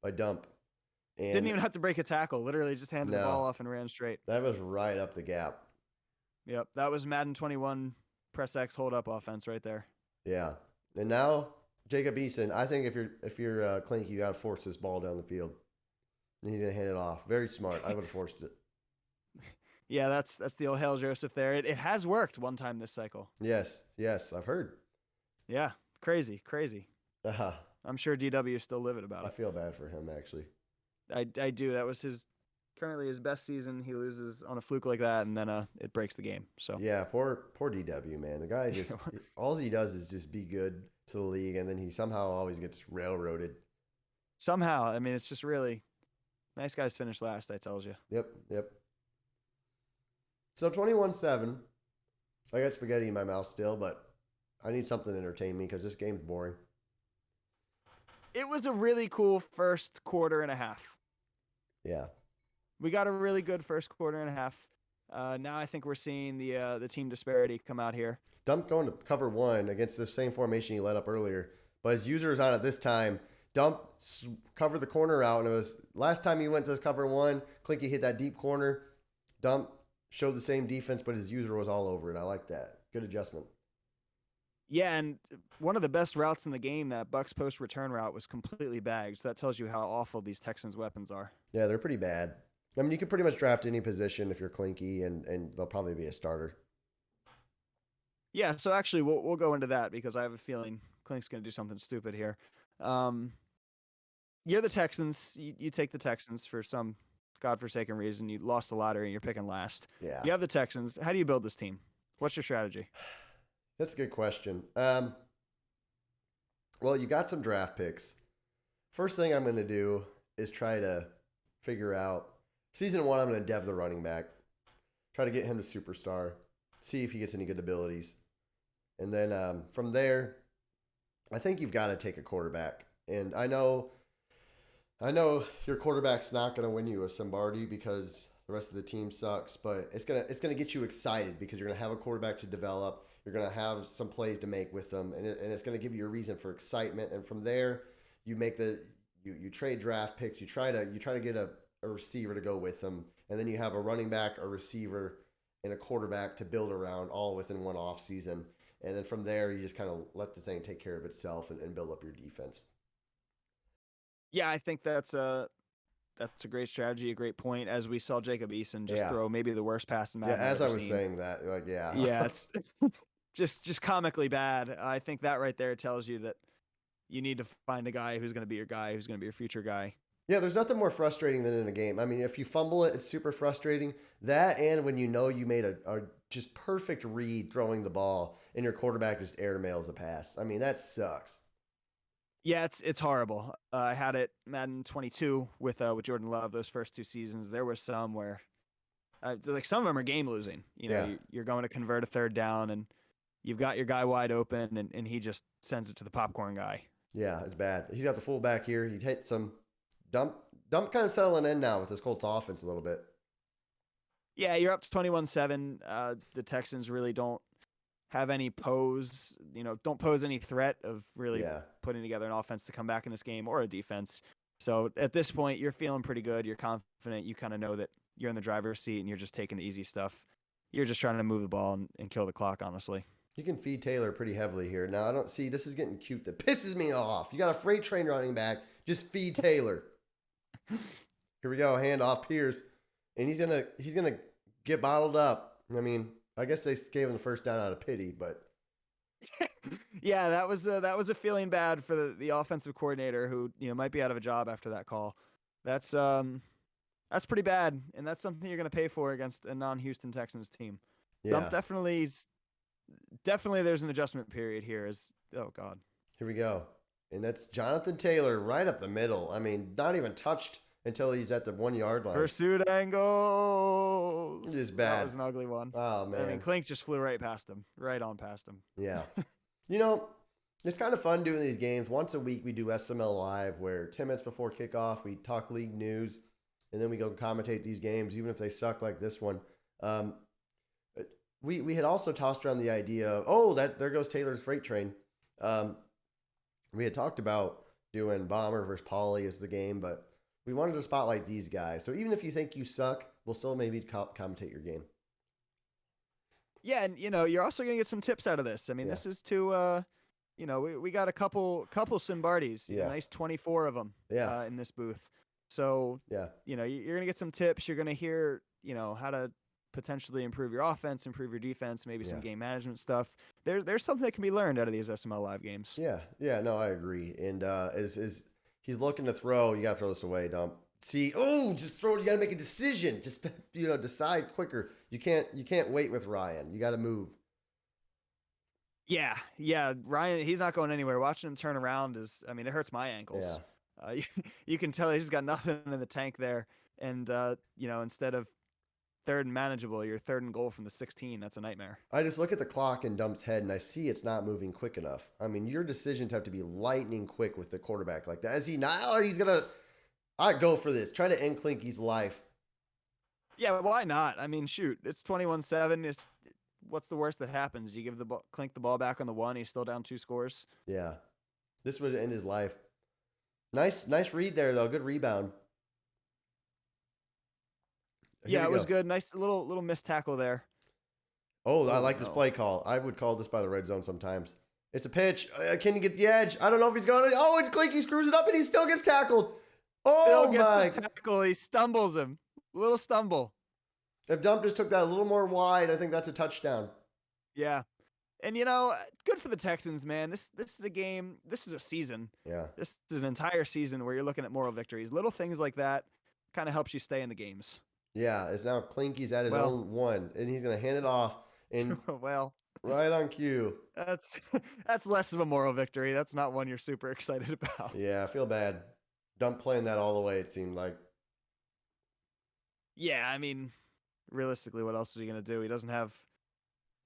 by Dump. And didn't even have to break a tackle. Literally just handed the ball off and ran straight. That was right up the gap. Yep, that was Madden 21 press X hold up offense right there. Yeah, and now Jacob Eason. I think if you're Clink, you got to force this ball down the field. And he's gonna hand it off. Very smart. I would have forced it. Yeah, that's the old Hail Joseph there. It has worked one time this cycle. Yes, I've heard. Yeah, crazy. Uh-huh. I'm sure DW is still livid about it. I feel bad for him, actually. I do. That was currently his best season. He loses on a fluke like that, and then it breaks the game. So yeah, poor DW, man. The guy just all he does is just be good to the league, and then he somehow always gets railroaded. Somehow, I mean, it's just really nice guys finish last. I tells you. Yep. So 21-7. I got spaghetti in my mouth still, but I need something to entertain me because this game's boring. It was a really cool first quarter and a half. Yeah. We got a really good first quarter and a half. Now I think we're seeing the team disparity come out here. Dump going to cover 1 against the same formation he let up earlier, but his user is on it this time. Dump covered the corner out, and it was last time he went to cover 1. Clinky hit that deep corner. Dump showed the same defense, but his user was all over it. I like that. Good adjustment. Yeah, and one of the best routes in the game, that Bucks post return route, was completely bagged. So that tells you how awful these Texans weapons are. Yeah, they're pretty bad. I mean, you can pretty much draft any position if you're Clinky, and they'll probably be a starter. Yeah, so actually we'll go into that because I have a feeling Clink's going to do something stupid here. You're the Texans. You take the Texans for some godforsaken reason. You lost the lottery and you're picking last. Yeah. You have the Texans. How do you build this team? What's your strategy? That's a good question. Well, you got some draft picks. First thing I'm going to do is try to figure out season 1. I'm going to dev the running back, try to get him to superstar, see if he gets any good abilities, and then from there, I think you've got to take a quarterback. And I know your quarterback's not going to win you a Simbardi because the rest of the team sucks, but it's gonna get you excited because you're gonna have a quarterback to develop. You're gonna have some plays to make with them, and it's gonna give you a reason for excitement. And from there, you make you trade draft picks. You try to get a receiver to go with them, and then you have a running back, a receiver, and a quarterback to build around, all within one off season. And then from there, you just kind of let the thing take care of itself and build up your defense. Yeah, I think that's a That's a great strategy, a great point. As we saw Jacob Eason just Yeah. throw maybe the worst pass in Yeah, Madden I've as I ever was seen. saying that, like, yeah. Yeah, it's just comically bad. I think that right there tells you that you need to find a guy who's going to be your guy, who's going to be your future guy. Yeah, there's nothing more frustrating than in a game. I mean, if you fumble it, it's super frustrating. That and when you know you made a just perfect read throwing the ball and your quarterback just airmails a pass. I mean, that sucks. Yeah, it's horrible. I had it Madden 22 with Jordan Love those first 2 seasons. There were some where like some of them are game losing. You know, Yeah. you're going to convert a third down and you've got your guy wide open and he just sends it to the popcorn guy. Yeah, it's bad. He's got the fullback here. He hit some dump kind of settling in now with this Colts offense a little bit. Yeah, you're up to 21-7. The Texans really don't have any don't pose any threat of really putting together an offense to come back in this game or a defense. So at this point, you're feeling pretty good. You're confident. You kind of know that you're in the driver's seat and you're just taking the easy stuff. You're just trying to move the ball and kill the clock, honestly. You can feed Taylor pretty heavily here. Now, I don't see, this is getting cute. That pisses me off. You got a freight train running back. Just feed Taylor. Here we go. Handoff Pierce. And he's gonna get bottled up. I mean, I guess they gave him the first down out of pity, but yeah, that was a feeling bad for the offensive coordinator who might be out of a job after that call. That's pretty bad, and that's something you're going to pay for against a non-Houston Texans team. yeah. Dump definitely there's an adjustment period here. Oh god. Here we go. And that's Jonathan Taylor right up the middle. I mean, not even touched until he's at the 1 yard line. Pursuit angles. It is bad. That was an ugly one. Oh, man. I mean, Klink just flew right past him. Right on past him. Yeah. It's kind of fun doing these games. Once a week, we do SML Live where 10 minutes before kickoff, we talk league news, and then we go commentate these games, even if they suck like this one. We had also tossed around the idea of, there goes Taylor's freight train. We had talked about doing Bomber versus Pauly as the game, but we wanted to spotlight these guys. So even if you think you suck, we'll still maybe commentate your game. Yeah, and you're also gonna get some tips out of this. I mean, this is to we got a couple Simbardis, nice 24 of them in this booth. So you're gonna get some tips. You're gonna hear how to potentially improve your offense, improve your defense, maybe some game management stuff. There's something that can be learned out of these SML Live games. Yeah, no, I agree. And as he's looking to throw, you gotta throw this away, Dump. See, just throw it. You gotta make a decision. Just decide quicker. You can't wait with Ryan. You gotta move. Yeah, Ryan, he's not going anywhere. Watching him turn around it hurts my ankles. Yeah. You can tell he's got nothing in the tank there. And instead of third and manageable, you're third and goal from the 16. That's a nightmare. I just look at the clock in Dump's head and I see it's not moving quick enough. I mean, your decisions have to be lightning quick with the quarterback like that. Is he not? He's gonna. I'd go for this. Try to end Clinky's life. Yeah, why not? I mean, shoot, it's 21-7. What's the worst that happens? You give Clink the ball back on the 1. He's still down 2 scores. Yeah, this would end his life. Nice read there though. Good rebound. Here it was good. Nice little missed tackle there. I like this play call. I would call this by the red zone sometimes. It's a pitch. Can he get the edge? I don't know if he's going to. And Clinky screws it up and he still gets tackled. Still gets the tackle. He stumbles him. Little stumble. If Dump just took that a little more wide, I think that's a touchdown. Yeah. And, good for the Texans, man. This is a game. This is a season. Yeah. This is an entire season where you're looking at moral victories. Little things like that kind of helps you stay in the games. Yeah, it's now Clinky's at his own 1, and he's going to hand it off. And right on cue. That's less of a moral victory. That's not one you're super excited about. Yeah, I feel bad. Dump playing that all the way, it seemed like. Yeah, I mean, realistically, what else is he going to do? He doesn't have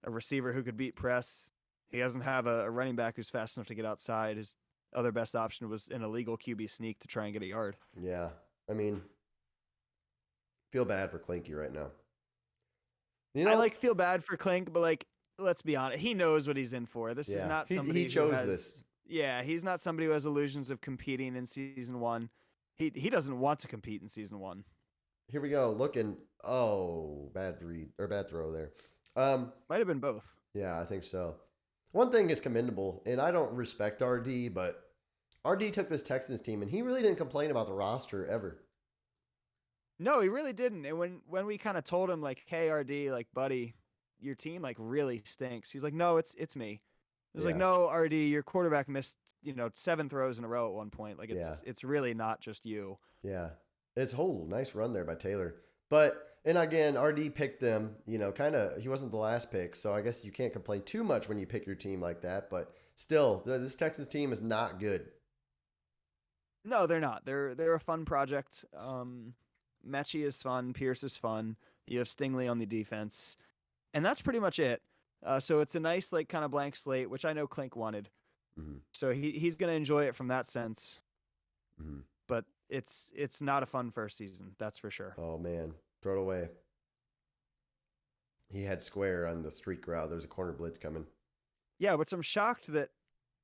a receiver who could beat press. He doesn't have a running back who's fast enough to get outside. His other best option was an illegal QB sneak to try and get a yard. Yeah, I mean, feel bad for Clinky right now. I feel bad for Clink, but let's be honest, he knows what he's in for. This is not somebody he chose this. Yeah, he's not somebody who has illusions of competing in season 1. He doesn't want to compete in season 1. Here we go. Looking. Bad read or bad throw there. Might have been both. Yeah, I think so. One thing is commendable, and I don't respect RD, but RD took this Texans team, and he really didn't complain about the roster ever. No, he really didn't. And when we kind of told him like, "Hey, RD, like, buddy, your team like really stinks," he's like, "No, it's me." It was like, Yeah, "No, RD, your quarterback missed 7 throws in a row at one point. Like, yeah, it's really not just you." yeah. It's a whole nice run there by Taylor. But and again, RD picked them. Kind of. He wasn't the last pick, so I guess you can't complain too much when you pick your team like that. But still, this Texans team is not good. No, they're not. They're a fun project. Mechie is fun. Pierce is fun. You have Stingley on the defense, and that's pretty much it. So it's a nice like kind of blank slate, which I know Clink wanted. Mm-hmm. So he's gonna enjoy it from that sense. Mm-hmm. But it's not a fun first season, that's for sure. Oh man, throw it away. He had square on the street route. There's a corner blitz coming. Yeah, but I'm shocked that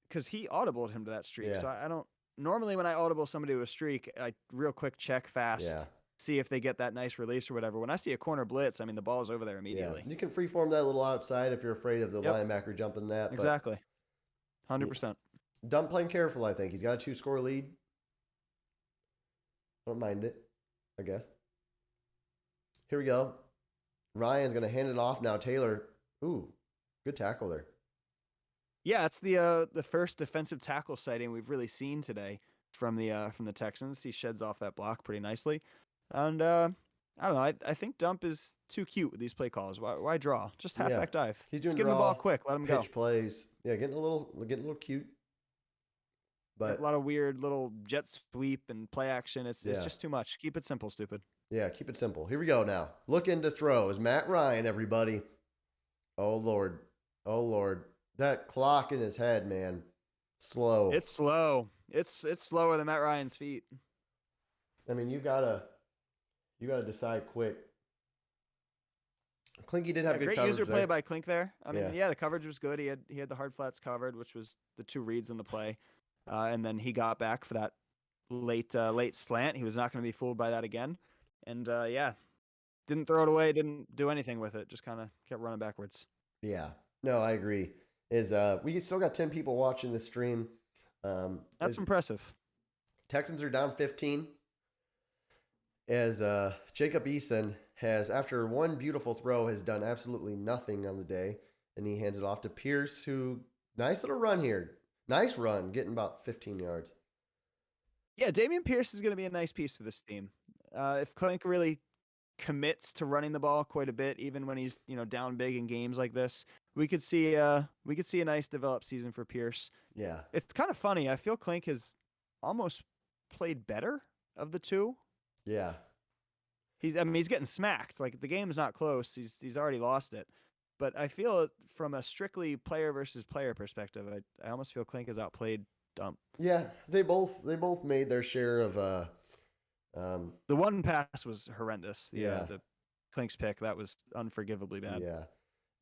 because he audibled him to that streak. Yeah, So I don't normally when I audible somebody to a streak, I real quick check fast, yeah, see if they get that nice release or whatever. When I see a corner blitz, I mean the ball is over there yeah. immediately. You can freeform that a little outside if you're afraid of the Yep, linebacker jumping that. But exactly. yeah, 100%. Dunn playing careful. I think he's got a 2-score lead. Don't mind it, I guess. Here we go. Ryan's gonna hand it off now. Taylor. Ooh, good tackle there. Yeah, it's the first defensive tackle sighting we've really seen today from the Texans. He sheds off that block pretty nicely. And I don't know. I think Dump is too cute with these play calls. Why draw? Just Yeah, halfback dive. he's Just doing give him the ball draw, quick. Let him go. pitch plays. Yeah, getting a little cute. Yep, a But lot of weird little jet sweep and play action. It's yeah, just too much. Keep it simple, stupid. yeah, keep it simple. Here we go now. Looking to throw is Matt Ryan. Everybody. Oh Lord. Oh Lord. That clock in his head, man. Slow. It's slow. It's slower than Matt Ryan's feet. I mean, you gotta decide quick. Clinky did have Yeah, good great coverage user play there. by Clink there. I mean, Yeah. yeah, the coverage was good. He had the hard flats covered, which was the 2 reads in the play, and then he got back for that late slant. He was not going to be fooled by that again, and yeah, didn't throw it away. Didn't do anything with it. Just kind of kept running backwards. Yeah. No, I agree. Is we still got 10 people watching the stream. That's Is impressive. Texans are down 15. As Jacob Eason has, after one beautiful throw, has done absolutely nothing on the day, and he hands it off to Pierce, who nice little run here, nice run, getting about 15 yards. Yeah, Damian Pierce is going to be a nice piece for this team. If Clink really commits to running the ball quite a bit, even when he's down big in games like this, we could see a nice developed season for Pierce. Yeah, It's kind of funny. I feel Clink has almost played better of the two. yeah, He's getting smacked. Like the game's not close. He's already lost it. But I feel from a strictly player versus player perspective, I almost feel Clink has outplayed Dump. yeah. They both made their share of The one pass was horrendous. Yeah. The Clink's pick, that was unforgivably bad. yeah.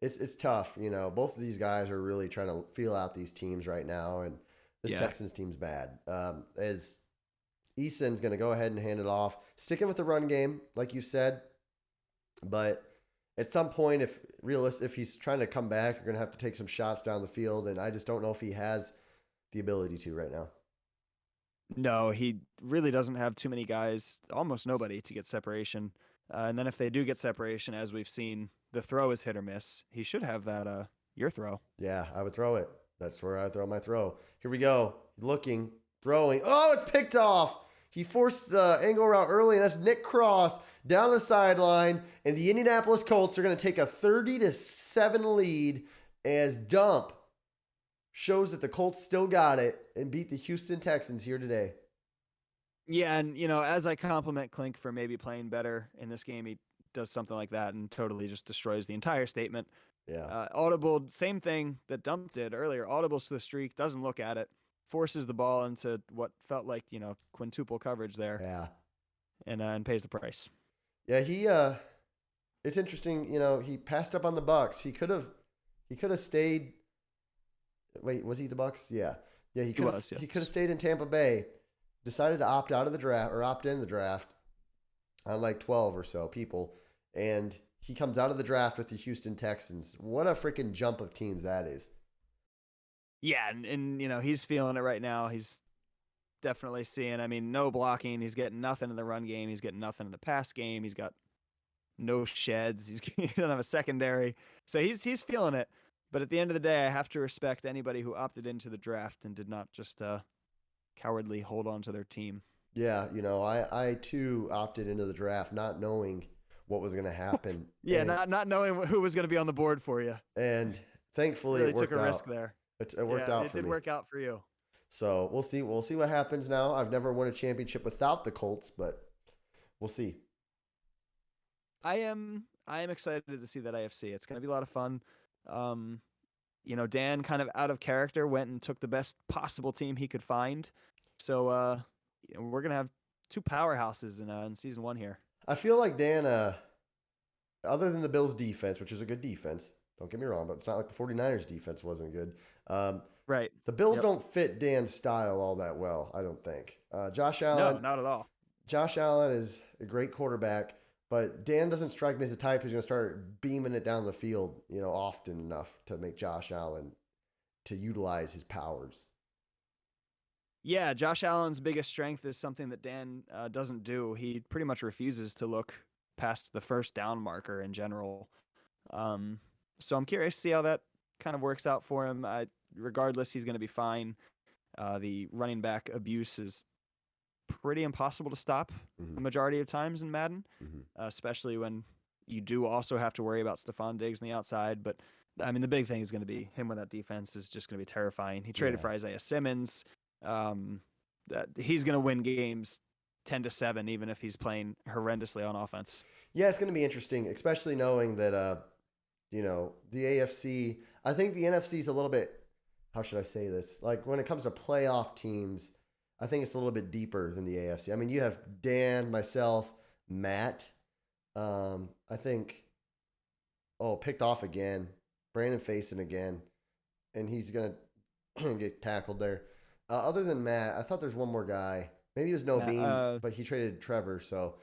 It's tough, Both of these guys are really trying to feel out these teams right now, and this Yeah. Texans team's bad. As Eason's going to go ahead and hand it off, sticking with the run game, like you said, but at some point, if he's trying to come back, you're going to have to take some shots down the field, and I just don't know if he has the ability to right now. No, he really doesn't have too many guys, almost nobody, to get separation. And then if they do get separation, as we've seen, the throw is hit or miss. He should have that your throw. Yeah, I would throw it. That's where I throw my throw. Here we go. Looking, throwing. Oh, it's picked off. He forced the angle route early, and that's Nick Cross down the sideline. And the Indianapolis Colts are going to take a 30-7 lead as Dump shows that the Colts still got it and beat the Houston Texans here today. Yeah, and as I compliment Clink for maybe playing better in this game, he does something like that and totally just destroys the entire statement. Yeah. Audible, same thing that Dump did earlier. Audibles to the streak, doesn't look at it, forces the ball into what felt like quintuple coverage there, Yeah. and pays the price. Yeah, it's interesting, he passed up on the Bucks. He could have stayed. Wait, was he the Bucks? Yeah. Yeah, he could have stayed in Tampa Bay. Decided to opt out of the draft or opt in the draft on like 12 or so people, and he comes out of the draft with the Houston Texans. What a freaking jump of teams that is. Yeah, and he's feeling it right now. He's definitely seeing. I mean, no blocking. He's getting nothing in the run game. He's getting nothing in the pass game. He's got no sheds. He doesn't have a secondary, so he's feeling it. But at the end of the day, I have to respect anybody who opted into the draft and did not just cowardly hold on to their team. Yeah, I too opted into the draft not knowing what was going to happen. Yeah, not knowing who was going to be on the board for you. And thankfully, really it worked took a out. risk there. It worked out it for me. It did work out for you. So we'll see. We'll see what happens now. I've never won a championship without the Colts, but we'll see. I am excited to see that AFC. It's going to be a lot of fun. Dan kind of out of character went and took the best possible team he could find. So we're going to have two powerhouses in season 1 here. I feel like Dan, other than the Bills' defense, which is a good defense, don't get me wrong, but it's not like the 49ers' defense wasn't good. Right. The Bills don't fit Dan's style all that well, I don't think. Josh Allen. No, not at all. Josh Allen is a great quarterback, but Dan doesn't strike me as the type who's going to start beaming it down the field, often enough to make Josh Allen to utilize his powers. Yeah, Josh Allen's biggest strength is something that Dan doesn't do. He pretty much refuses to look past the first down marker in general. So I'm curious to see how that kind of works out for him. Regardless, he's going to be fine. The running back abuse is pretty impossible to stop the majority of times in Madden, especially when you do also have to worry about Stephon Diggs on the outside. But, I mean, the big thing is going to be him with that defense is just going to be terrifying. He traded for Isaiah Simmons. He's going to win games 10-7, even if he's playing horrendously on offense. Yeah, it's going to be interesting, especially knowing that, the AFC, I think the NFC is a little bit, how should I say this? Like when it comes to playoff teams, I think it's a little bit deeper than the AFC. I mean, you have Dan, myself, Matt. I think, picked off again. Brandon Faison again. And he's going to get tackled there. Other than Matt, I thought there's one more guy. Maybe it was No Beam, but he traded Trevor, so.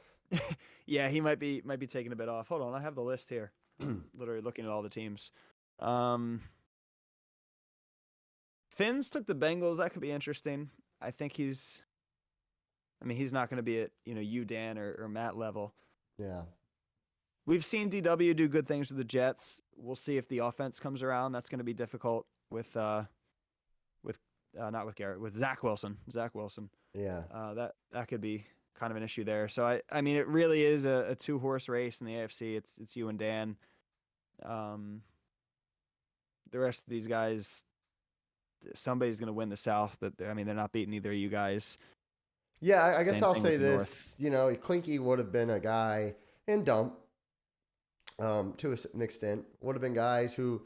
Yeah, he might be taking a bit off. Hold on, I have the list here. Literally looking at all the teams. Finns took the Bengals. That could be interesting. I think he's not going to be at, you, Dan, or Matt level. Yeah. We've seen DW do good things with the Jets. We'll see if the offense comes around. That's going to be difficult with not with Garrett, with Zach Wilson. Yeah. That could be kind of an issue there. So I mean, it really is a 2-horse race in the AFC. It's you and Dan. The rest of these guys, somebody's going to win the South, but they're not beating either of you guys. Yeah, I guess I'll say this. Clinky would have been a guy, and Dump, to an extent, would have been guys who,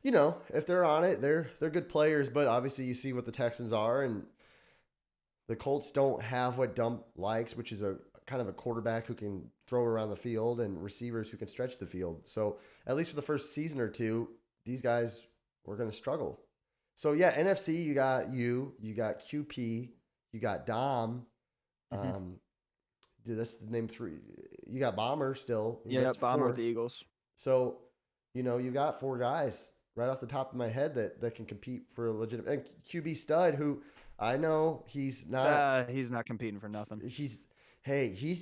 if they're on it, they're good players. But obviously, you see what the Texans are, and the Colts don't have what Dump likes, which is a kind of a quarterback who can throw around the field and receivers who can stretch the field. So at least for the first season or two, these guys were going to struggle. So yeah, NFC, you got QP, you got Dom. That's the name 3. You got Bomber still. Yeah, Bomber with the Eagles. So, you got 4 guys right off the top of my head that can compete for a legitimate. And QB Stud, who I know he's not. He's not competing for nothing. He's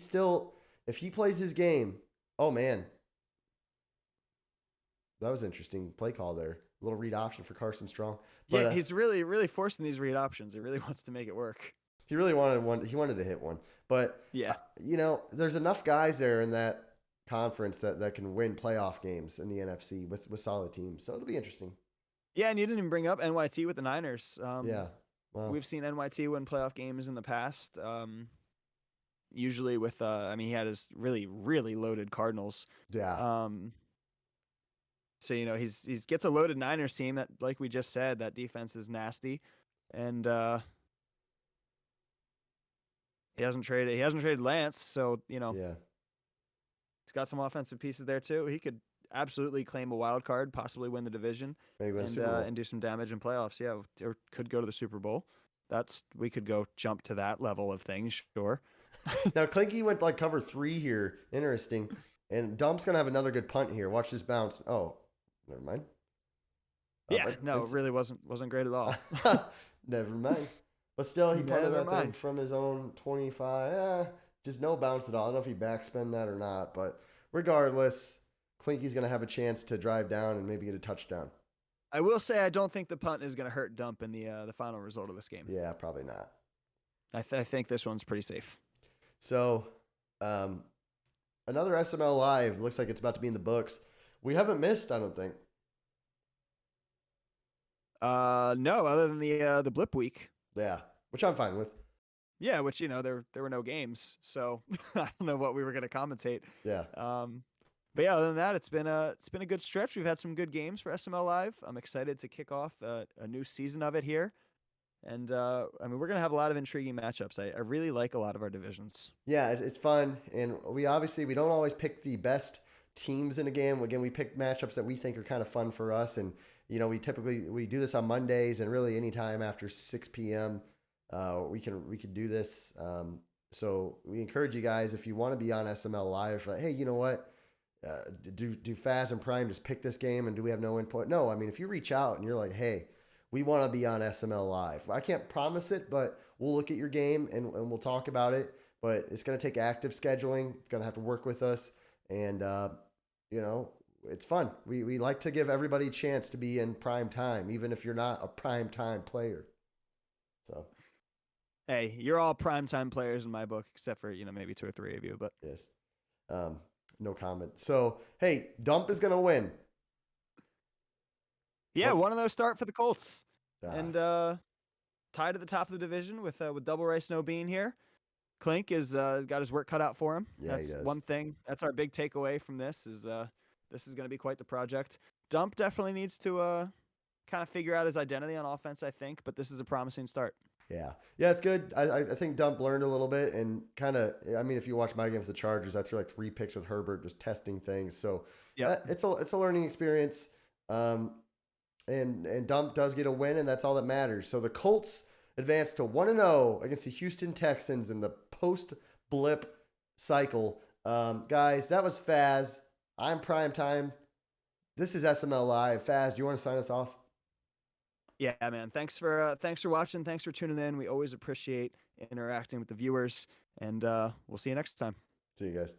still, if he plays his game, oh man. That was interesting play call there. A little read option for Carson Strong. But, yeah, he's really, really forcing these read options. He really wants to make it work. He really wanted one. He wanted to hit one. But, yeah, there's enough guys there in that conference that can win playoff games in the NFC with solid teams. So it'll be interesting. Yeah, and you didn't even bring up NYT with the Niners. Yeah. Wow. We've seen NYT win playoff games in the past. Usually with, he had his really, really loaded Cardinals. Yeah. So, he's gets a loaded Niners team that, like we just said, that defense is nasty. And he hasn't traded Lance, so, Yeah. He's got some offensive pieces there too. He could absolutely claim a wild card, possibly win the division, and do some damage in playoffs. Yeah, or could go to the Super Bowl. We could go jump to that level of things, sure. Now Clinky went like cover 3 here. Interesting. And Dump's gonna have another good punt here. Watch this bounce. Oh, never mind. Yeah, it really wasn't great at all. Never mind. But still, he punted Never that thing mind. from his own 25. Just no bounce at all. I don't know if he backspin that or not. But regardless, Clinky's going to have a chance to drive down and maybe get a touchdown. I will say I don't think the punt is going to hurt Dump in the final result of this game. Yeah, probably not. I think this one's pretty safe. So, another SML Live. Looks like it's about to be in the books. We haven't missed, I don't think. No, other than the blip week. Yeah, which I'm fine with. Yeah, which there were no games, so I don't know what we were going to commentate. Yeah. But yeah, other than that, it's been a good stretch. We've had some good games for SML Live. I'm excited to kick off a new season of it here, and I mean we're gonna have a lot of intriguing matchups. I really like a lot of our divisions. Yeah, it's fun, and we don't always pick the best teams in a game. Again, we pick matchups that we think are kind of fun for us, and we typically do this on Mondays, and really anytime after 6 p.m. We can do this. So we encourage you guys, if you want to be on SML Live, like, hey, you know what? Do Faz and Prime just pick this game, and do we have no input? No, I mean, if you reach out and you're like, hey, we want to be on SML Live. I can't promise it, but we'll look at your game and we'll talk about it. But it's going to take active scheduling. It's going to have to work with us, and it's fun. We like to give everybody a chance to be in prime time, even if you're not a prime time player. So. Hey, you're all primetime players in my book, except for maybe 2 or 3 of you. But yes, no comment. So hey, Dump is gonna win. Yeah, one of those start for the Colts, and tied at the top of the division with Double Rice No Bean here. Clink is got his work cut out for him. Yeah, That's he does. one thing. That's our big takeaway from this is this is going to be quite the project. Dump definitely needs to kind of figure out his identity on offense, I think, but this is a promising start. Yeah, it's good. I think Dump learned a little bit and kind of. I mean, if you watch my game against the Chargers, I threw like 3 picks with Herbert, just testing things. So yeah, it's a learning experience. And Dump does get a win, and that's all that matters. So the Colts advance to 1-0 against the Houston Texans in the post-blip cycle. Guys, that was Faz. I'm Prime Time. This is SML Live. Faz, do you want to sign us off? Yeah, man. Thanks for watching. Thanks for tuning in. We always appreciate interacting with the viewers, and we'll see you next time. See you guys.